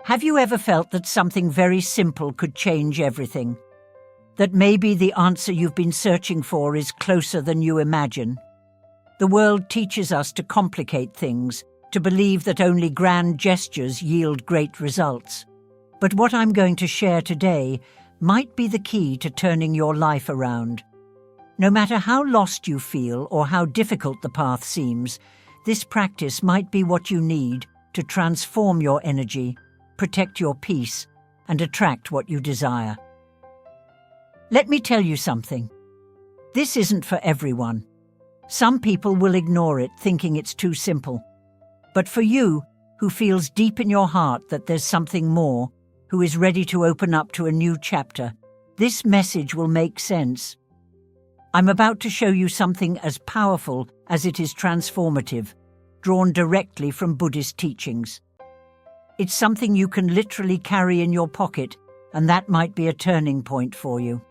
Have you ever felt that something very simple could change everything? That maybe the answer you've been searching for is closer than you imagine? The world teaches us to complicate things, to believe that only grand gestures yield great results. But what I'm going to share today might be the key to turning your life around. No matter how lost you feel or how difficult the path seems, this practice might be what you need to transform your energy, protect your peace, and attract what you desire. Let me tell you something. This isn't for everyone. Some people will ignore it, thinking it's too simple. But for you, who feels deep in your heart that there's something more, who is ready to open up to a new chapter, this message will make sense. I'm about to show you something as powerful as it is transformative, drawn directly from Buddhist teachings. It's something you can literally carry in your pocket, and that might be a turning point for you.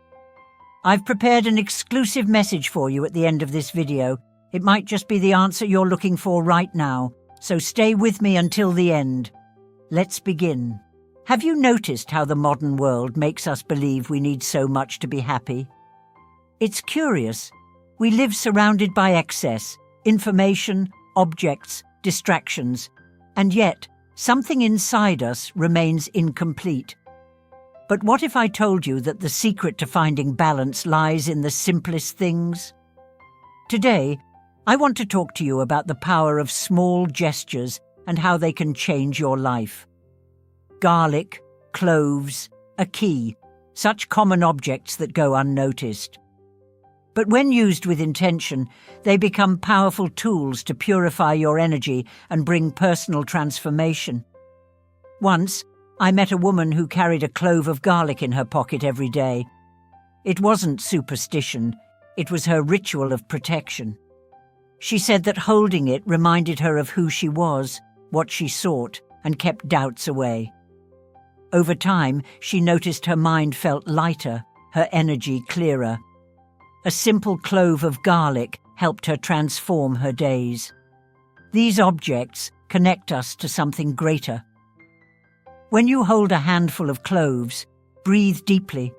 I've prepared an exclusive message for you at the end of this video. It might just be the answer you're looking for right now, so stay with me until the end. Let's begin. Have you noticed how the modern world makes us believe we need so much to be happy? It's curious. We live surrounded by excess, information, objects, distractions, and yet something inside us remains incomplete. But what if I told you that the secret to finding balance lies in the simplest things? Today, I want to talk to you about the power of small gestures and how they can change your life. Garlic, cloves, a key, such common objects that go unnoticed. But when used with intention, they become powerful tools to purify your energy and bring personal transformation. Once, I met a woman who carried a clove of garlic in her pocket every day. It wasn't superstition, it was her ritual of protection. She said that holding it reminded her of who she was, what she sought, and kept doubts away. Over time, she noticed her mind felt lighter, her energy clearer. A simple clove of garlic helped her transform her days. These objects connect us to something greater. When you hold a handful of cloves, breathe deeply,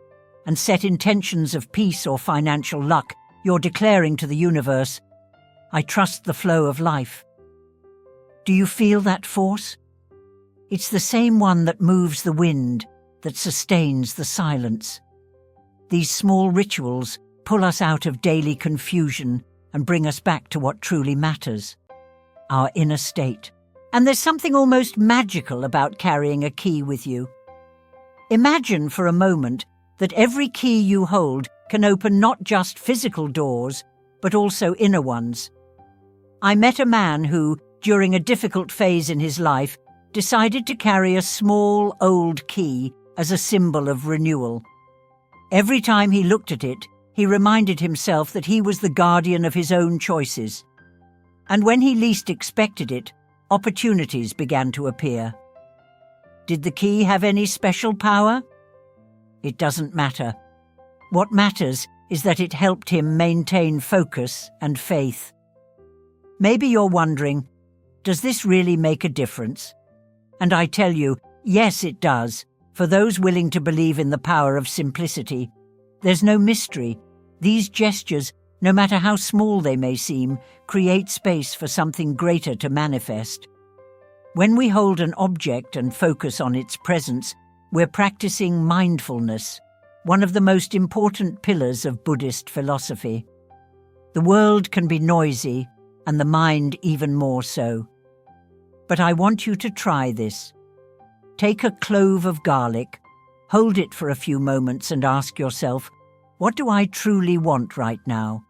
and set intentions of peace or financial luck, you're declaring to the universe, "I trust the flow of life." Do you feel that force? It's the same one that moves the wind, that sustains the silence. These small rituals pull us out of daily confusion and bring us back to what truly matters, our inner state. And there's something almost magical about carrying a key with you. Imagine for a moment that every key you hold can open not just physical doors, but also inner ones. I met a man who, during a difficult phase in his life, decided to carry a small, old key as a symbol of renewal. Every time he looked at it, he reminded himself that he was the guardian of his own choices. And when he least expected it, opportunities began to appear. Did the key have any special power? It doesn't matter. What matters is that it helped him maintain focus and faith. Maybe you're wondering, does this really make a difference? And I tell you, yes, it does. For those willing to believe in the power of simplicity, there's no mystery. These gestures, no matter how small they may seem, create space for something greater to manifest. When we hold an object and focus on its presence, we're practicing mindfulness, one of the most important pillars of Buddhist philosophy. The world can be noisy, and the mind even more so. But I want you to try this. Take a clove of garlic, hold it for a few moments and ask yourself, what do I truly want right now?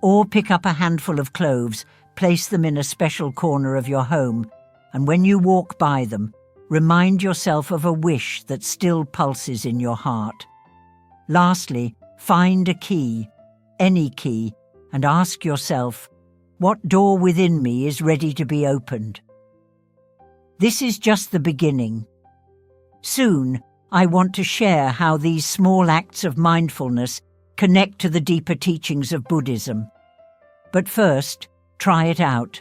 Or pick up a handful of cloves, place them in a special corner of your home, and when you walk by them, remind yourself of a wish that still pulses in your heart. Lastly, find a key, any key, and ask yourself, what door within me is ready to be opened? This is just the beginning. Soon, I want to share how these small acts of mindfulness connect to the deeper teachings of Buddhism. But first, try it out.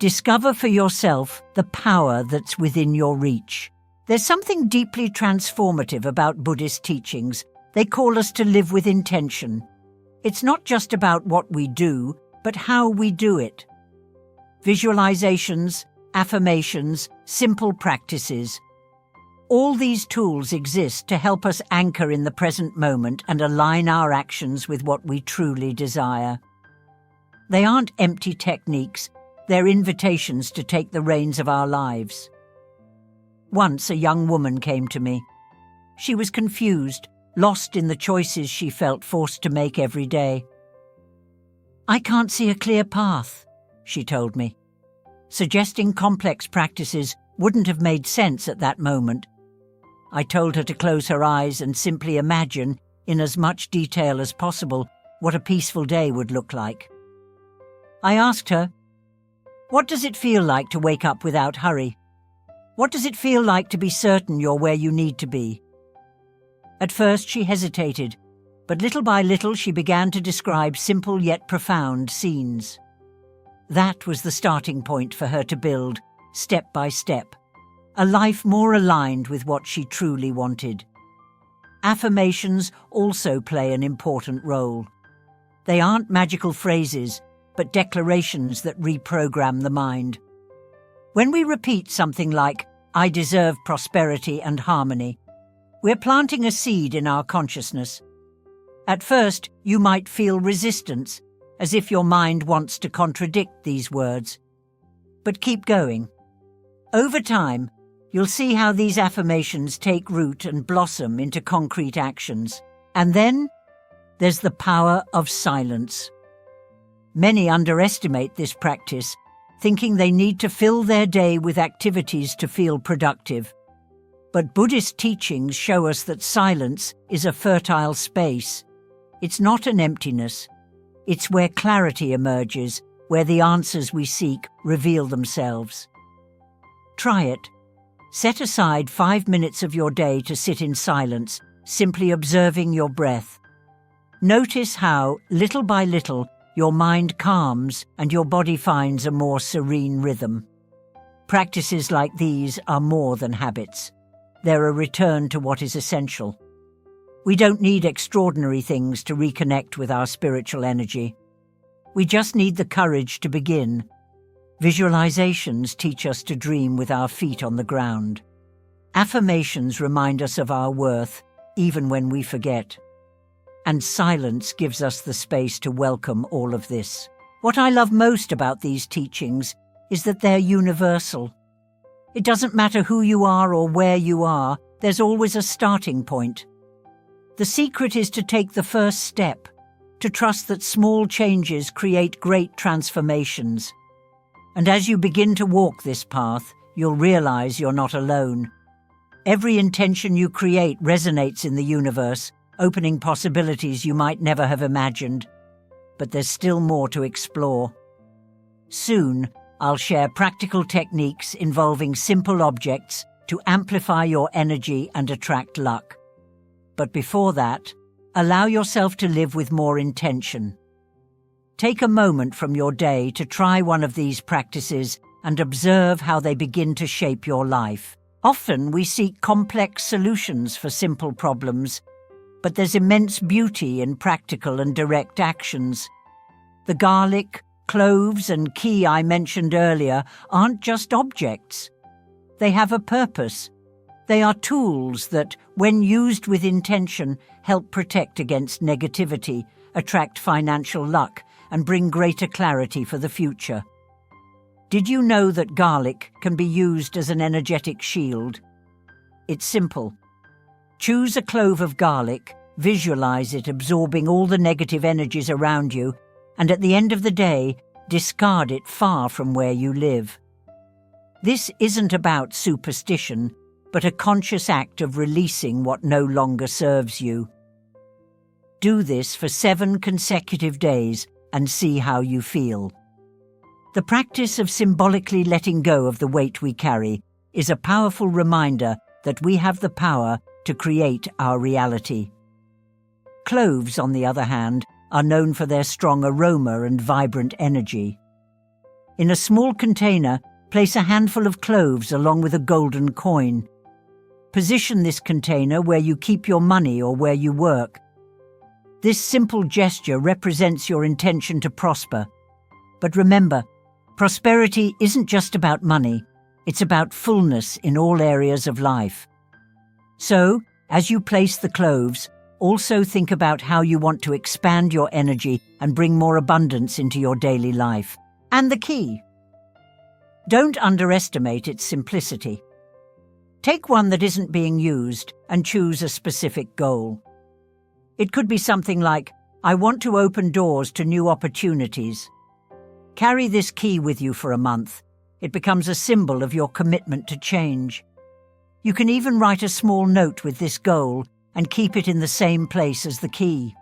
Discover for yourself the power that's within your reach. There's something deeply transformative about Buddhist teachings. They call us to live with intention. It's not just about what we do, but how we do it. Visualizations, affirmations, simple practices. All these tools exist to help us anchor in the present moment and align our actions with what we truly desire. They aren't empty techniques, they're invitations to take the reins of our lives. Once a young woman came to me. She was confused, lost in the choices she felt forced to make every day. "I can't see a clear path," she told me. Suggesting complex practices wouldn't have made sense at that moment. I told her to close her eyes and simply imagine, in as much detail as possible, what a peaceful day would look like. I asked her, "What does it feel like to wake up without hurry? What does it feel like to be certain you're where you need to be?" At first she hesitated, but little by little she began to describe simple yet profound scenes. That was the starting point for her to build, step by step, a life more aligned with what she truly wanted. Affirmations also play an important role. They aren't magical phrases, but declarations that reprogram the mind. When we repeat something like, "I deserve prosperity and harmony," we're planting a seed in our consciousness. At first, you might feel resistance, as if your mind wants to contradict these words. But keep going. Over time, you'll see how these affirmations take root and blossom into concrete actions. And then, there's the power of silence. Many underestimate this practice, thinking they need to fill their day with activities to feel productive. But Buddhist teachings show us that silence is a fertile space. It's not an emptiness. It's where clarity emerges, where the answers we seek reveal themselves. Try it. Set aside 5 minutes of your day to sit in silence, simply observing your breath. Notice how, little by little, your mind calms and your body finds a more serene rhythm. Practices like these are more than habits. They're a return to what is essential. We don't need extraordinary things to reconnect with our spiritual energy. We just need the courage to begin. Visualizations teach us to dream with our feet on the ground. Affirmations remind us of our worth, even when we forget. And silence gives us the space to welcome all of this. What I love most about these teachings is that they're universal. It doesn't matter who you are or where you are, there's always a starting point. The secret is to take the first step, to trust that small changes create great transformations. And as you begin to walk this path, you'll realize you're not alone. Every intention you create resonates in the universe, opening possibilities you might never have imagined. But there's still more to explore. Soon, I'll share practical techniques involving simple objects to amplify your energy and attract luck. But before that, allow yourself to live with more intention. Take a moment from your day to try one of these practices and observe how they begin to shape your life. Often we seek complex solutions for simple problems, but there's immense beauty in practical and direct actions. The garlic, cloves, and key I mentioned earlier aren't just objects. They have a purpose. They are tools that, when used with intention, help protect against negativity, attract financial luck, and bring greater clarity for the future. Did you know that garlic can be used as an energetic shield? It's simple. Choose a clove of garlic, visualize it absorbing all the negative energies around you, and at the end of the day, discard it far from where you live. This isn't about superstition, but a conscious act of releasing what no longer serves you. Do this for 7 consecutive days and see how you feel. The practice of symbolically letting go of the weight we carry is a powerful reminder that we have the power to create our reality. Cloves, on the other hand, are known for their strong aroma and vibrant energy. In a small container, place a handful of cloves along with a golden coin. Position this container where you keep your money or where you work. This simple gesture represents your intention to prosper. But remember, prosperity isn't just about money, it's about fullness in all areas of life. So, as you place the cloves, also think about how you want to expand your energy and bring more abundance into your daily life. And the key: don't underestimate its simplicity. Take one that isn't being used and choose a specific goal. It could be something like, I want to open doors to new opportunities. Carry this key with you for a month. It becomes a symbol of your commitment to change. You can even write a small note with this goal and keep it in the same place as the key.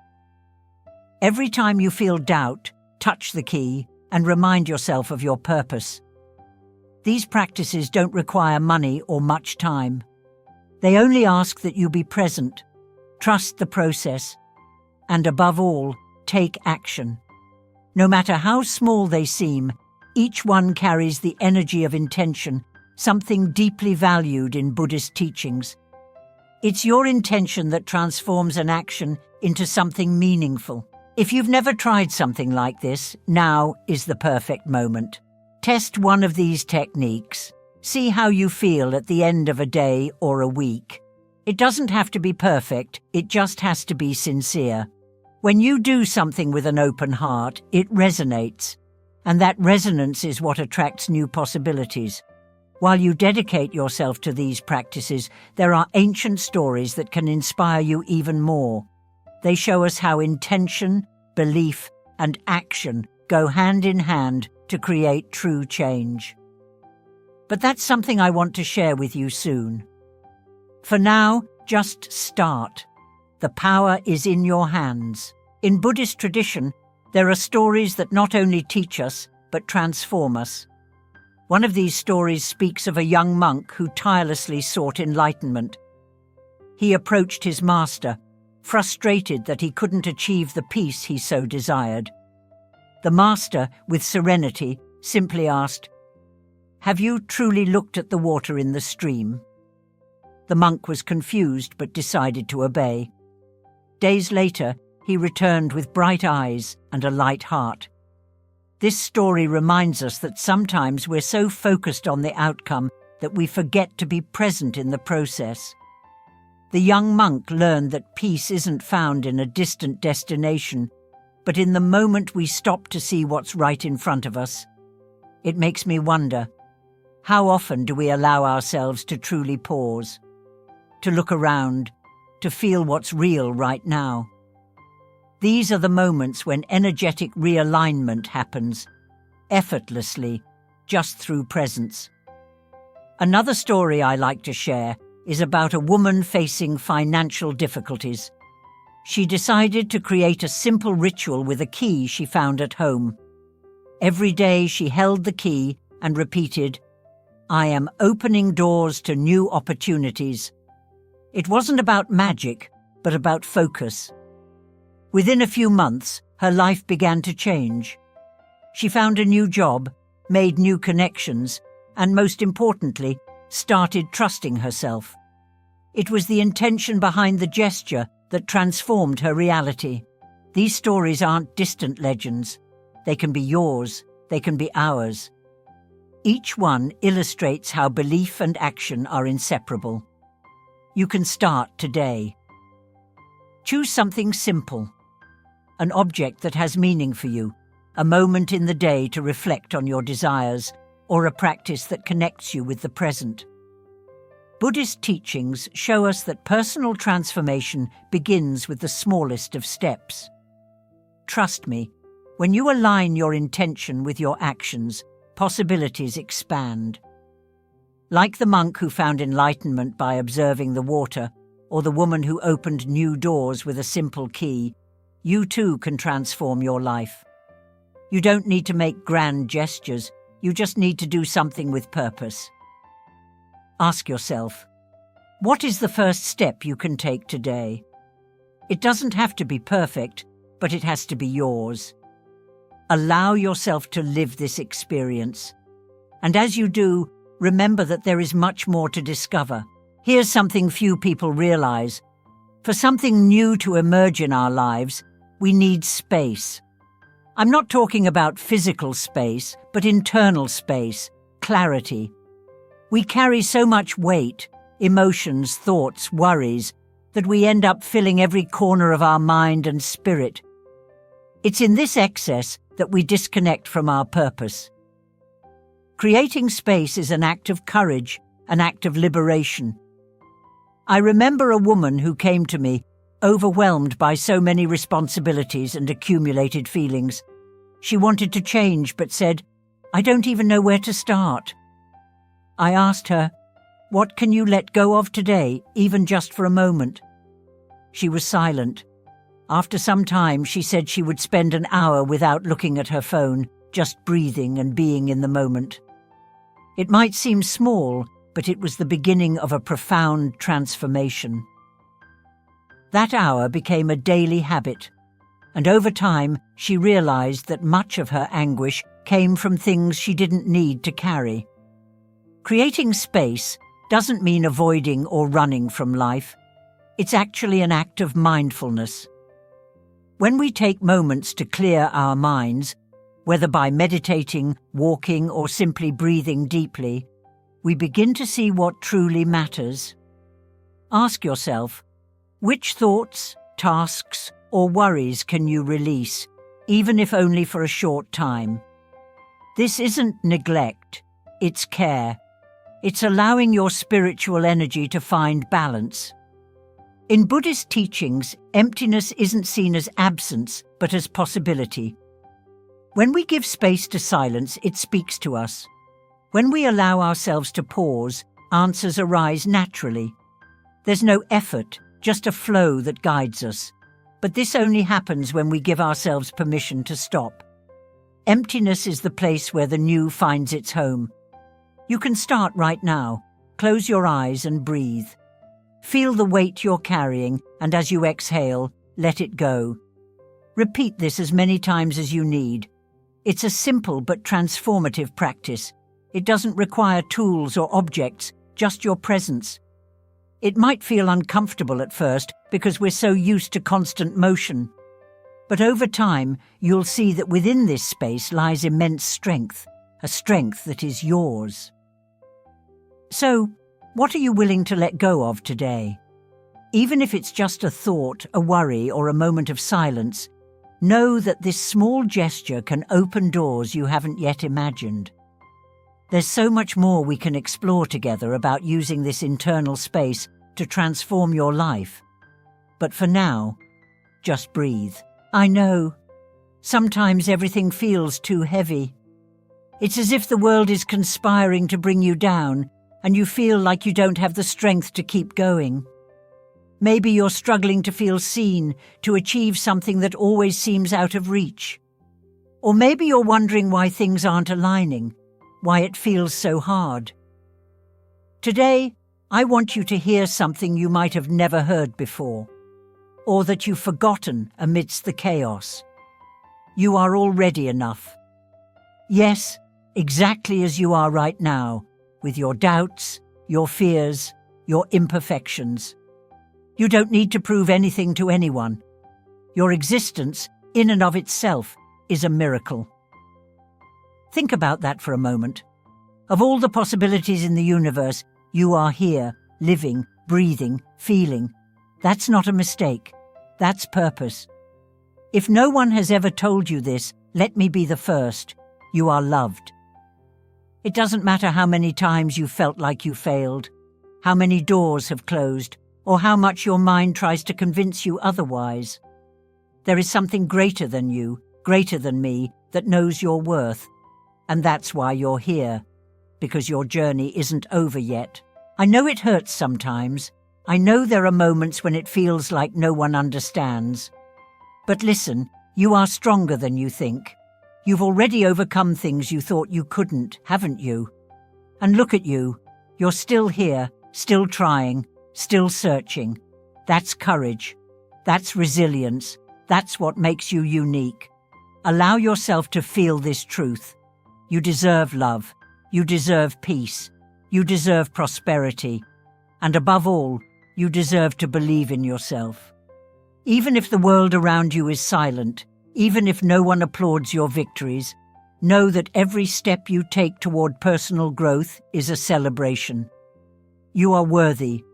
Every time you feel doubt, touch the key and remind yourself of your purpose. These practices don't require money or much time. They only ask that you be present, trust the process, and above all, take action. No matter how small they seem, each one carries the energy of intention, something deeply valued in Buddhist teachings. It's your intention that transforms an action into something meaningful. If you've never tried something like this, now is the perfect moment. Test one of these techniques. See how you feel at the end of a day or a week. It doesn't have to be perfect, it just has to be sincere. When you do something with an open heart, it resonates. And that resonance is what attracts new possibilities. While you dedicate yourself to these practices, there are ancient stories that can inspire you even more. They show us how intention, belief, and action go hand in hand to create true change. But that's something I want to share with you soon. For now, just start. The power is in your hands. In Buddhist tradition, there are stories that not only teach us, but transform us. One of these stories speaks of a young monk who tirelessly sought enlightenment. He approached his master, frustrated that he couldn't achieve the peace he so desired. The master, with serenity, simply asked, "Have you truly looked at the water in the stream?" The monk was confused but decided to obey. Days later, he returned with bright eyes and a light heart. This story reminds us that sometimes we're so focused on the outcome that we forget to be present in the process. The young monk learned that peace isn't found in a distant destination, but in the moment we stop to see what's right in front of us. It makes me wonder, how often do we allow ourselves to truly pause, to look around, to feel what's real right now? These are the moments when energetic realignment happens, effortlessly, just through presence. Another story I like to share is about a woman facing financial difficulties. She decided to create a simple ritual with a key she found at home. Every day she held the key and repeated, "I am opening doors to new opportunities." It wasn't about magic, but about focus. Within a few months, her life began to change. She found a new job, made new connections, and most importantly, started trusting herself. It was the intention behind the gesture that transformed her reality. These stories aren't distant legends. They can be yours, they can be ours. Each one illustrates how belief and action are inseparable. You can start today. Choose something simple. An object that has meaning for you, a moment in the day to reflect on your desires, or a practice that connects you with the present. Buddhist teachings show us that personal transformation begins with the smallest of steps. Trust me, when you align your intention with your actions, possibilities expand. Like the monk who found enlightenment by observing the water, or the woman who opened new doors with a simple key, you too can transform your life. You don't need to make grand gestures, you just need to do something with purpose. Ask yourself, what is the first step you can take today? It doesn't have to be perfect, but it has to be yours. Allow yourself to live this experience. And as you do, remember that there is much more to discover. Here's something few people realize. For something new to emerge in our lives, we need space. I'm not talking about physical space, but internal space, clarity. We carry so much weight, emotions, thoughts, worries, that we end up filling every corner of our mind and spirit. It's in this excess that we disconnect from our purpose. Creating space is an act of courage, an act of liberation. I remember a woman who came to me, overwhelmed by so many responsibilities and accumulated feelings. She wanted to change but said, "I don't even know where to start." I asked her, "What can you let go of today, even just for a moment?" She was silent. After some time, she said she would spend an hour without looking at her phone, just breathing and being in the moment. It might seem small, but it was the beginning of a profound transformation. That hour became a daily habit, and over time she realized that much of her anguish came from things she didn't need to carry. Creating space doesn't mean avoiding or running from life. It's actually an act of mindfulness. When we take moments to clear our minds, whether by meditating, walking, or simply breathing deeply, we begin to see what truly matters. Ask yourself, which thoughts, tasks, or worries can you release, even if only for a short time? This isn't neglect, it's care. It's allowing your spiritual energy to find balance. In Buddhist teachings, emptiness isn't seen as absence, but as possibility. When we give space to silence, it speaks to us. When we allow ourselves to pause, answers arise naturally. There's no effort, just a flow that guides us. But this only happens when we give ourselves permission to stop. Emptiness is the place where the new finds its home. You can start right now. Close your eyes and breathe. Feel the weight you're carrying, and as you exhale, let it go. Repeat this as many times as you need. It's a simple but transformative practice. It doesn't require tools or objects, just your presence. It might feel uncomfortable at first because we're so used to constant motion. But over time, you'll see that within this space lies immense strength, a strength that is yours. So, what are you willing to let go of today? Even if it's just a thought, a worry, or a moment of silence, know that this small gesture can open doors you haven't yet imagined. There's so much more we can explore together about using this internal space to transform your life. But for now, just breathe. I know, sometimes everything feels too heavy. It's as if the world is conspiring to bring you down, and you feel like you don't have the strength to keep going. Maybe you're struggling to feel seen, to achieve something that always seems out of reach. Or maybe you're wondering why things aren't aligning, why it feels so hard. Today, I want you to hear something you might have never heard before, or that you've forgotten amidst the chaos. You are already enough. Yes, exactly as you are right now, with your doubts, your fears, your imperfections. You don't need to prove anything to anyone. Your existence, in and of itself, is a miracle. Think about that for a moment. Of all the possibilities in the universe, you are here, living, breathing, feeling. That's not a mistake. That's purpose. If no one has ever told you this, let me be the first. You are loved. It doesn't matter how many times you felt like you failed, how many doors have closed, or how much your mind tries to convince you otherwise. There is something greater than you, greater than me, that knows your worth. And that's why you're here, because your journey isn't over yet. I know it hurts sometimes. I know there are moments when it feels like no one understands. But listen, you are stronger than you think. You've already overcome things you thought you couldn't, haven't you? And look at you. You're still here, still trying, still searching. That's courage. That's resilience. That's what makes you unique. Allow yourself to feel this truth. You deserve love. You deserve peace. You deserve prosperity. And above all, you deserve to believe in yourself. Even if the world around you is silent, even if no one applauds your victories, know that every step you take toward personal growth is a celebration. You are worthy.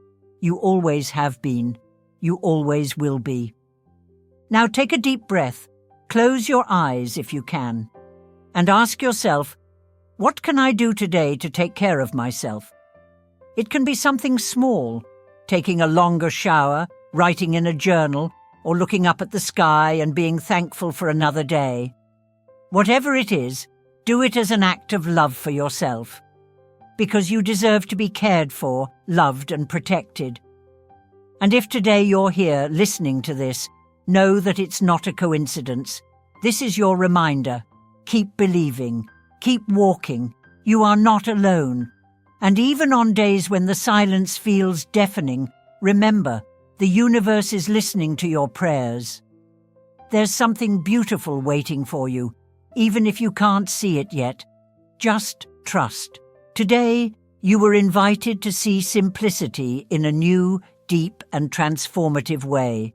You always have been. You always will be. Now take a deep breath. Close your eyes if you can. And ask yourself, what can I do today to take care of myself? It can be something small, taking a longer shower, writing in a journal, or looking up at the sky and being thankful for another day. Whatever it is, do it as an act of love for yourself, because you deserve to be cared for, loved and protected. And if today you're here listening to this, know that it's not a coincidence. This is your reminder. Keep believing. Keep walking. You are not alone. And even on days when the silence feels deafening, remember, the universe is listening to your prayers. There's something beautiful waiting for you, even if you can't see it yet. Just trust. Today, you were invited to see simplicity in a new, deep and transformative way.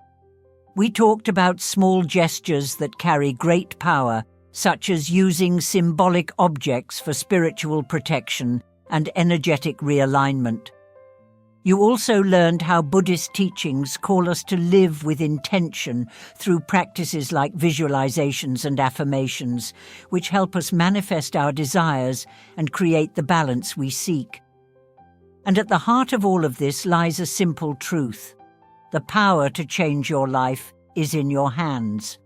We talked about small gestures that carry great power, such as using symbolic objects for spiritual protection and energetic realignment. You also learned how Buddhist teachings call us to live with intention through practices like visualizations and affirmations, which help us manifest our desires and create the balance we seek. And at the heart of all of this lies a simple truth. The power to change your life is in your hands.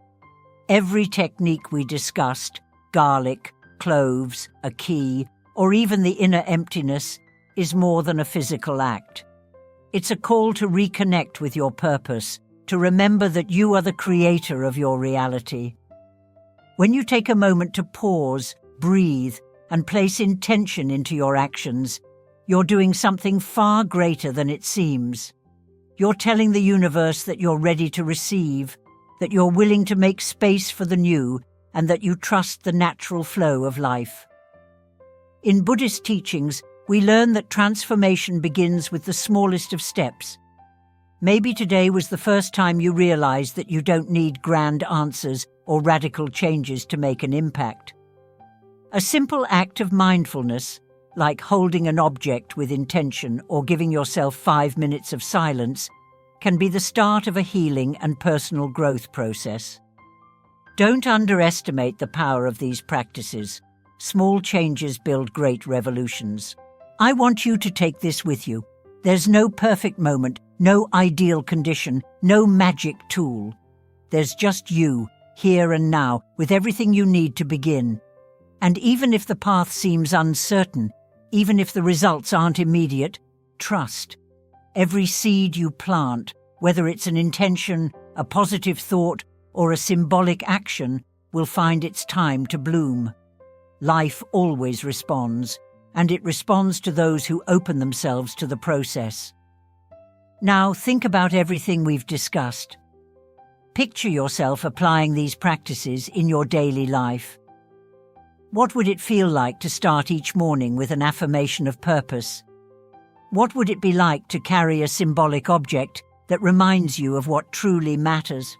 Every technique we discussed, garlic, cloves, a key, or even the inner emptiness, is more than a physical act. It's a call to reconnect with your purpose, to remember that you are the creator of your reality. When you take a moment to pause, breathe, and place intention into your actions, you're doing something far greater than it seems. You're telling the universe that you're ready to receive, that you're willing to make space for the new, and that you trust the natural flow of life. In Buddhist teachings, we learn that transformation begins with the smallest of steps. Maybe today was the first time you realized that you don't need grand answers or radical changes to make an impact. A simple act of mindfulness, like holding an object with intention or giving yourself 5 minutes of silence, can be the start of a healing and personal growth process. Don't underestimate the power of these practices. Small changes build great revolutions. I want you to take this with you. There's no perfect moment, no ideal condition, no magic tool. There's just you, here and now, with everything you need to begin. And even if the path seems uncertain, even if the results aren't immediate, trust. Every seed you plant, whether it's an intention, a positive thought, or a symbolic action, will find its time to bloom. Life always responds, and it responds to those who open themselves to the process. Now think about everything we've discussed. Picture yourself applying these practices in your daily life. What would it feel like to start each morning with an affirmation of purpose? What would it be like to carry a symbolic object that reminds you of what truly matters?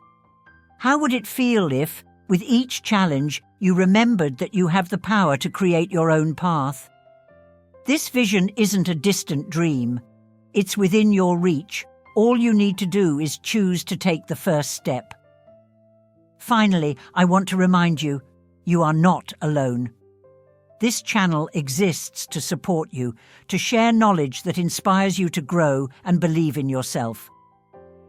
How would it feel if, with each challenge, you remembered that you have the power to create your own path? This vision isn't a distant dream. It's within your reach. All you need to do is choose to take the first step. Finally, I want to remind you, you are not alone. This channel exists to support you, to share knowledge that inspires you to grow and believe in yourself.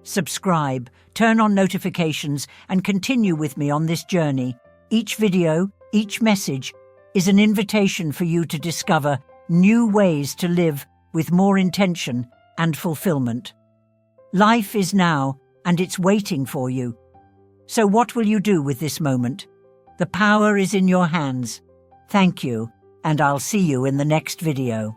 Subscribe, turn on notifications, and continue with me on this journey. Each video, each message, is an invitation for you to discover new ways to live with more intention and fulfillment. Life is now, and it's waiting for you. So what will you do with this moment? The power is in your hands. Thank you, and I'll see you in the next video.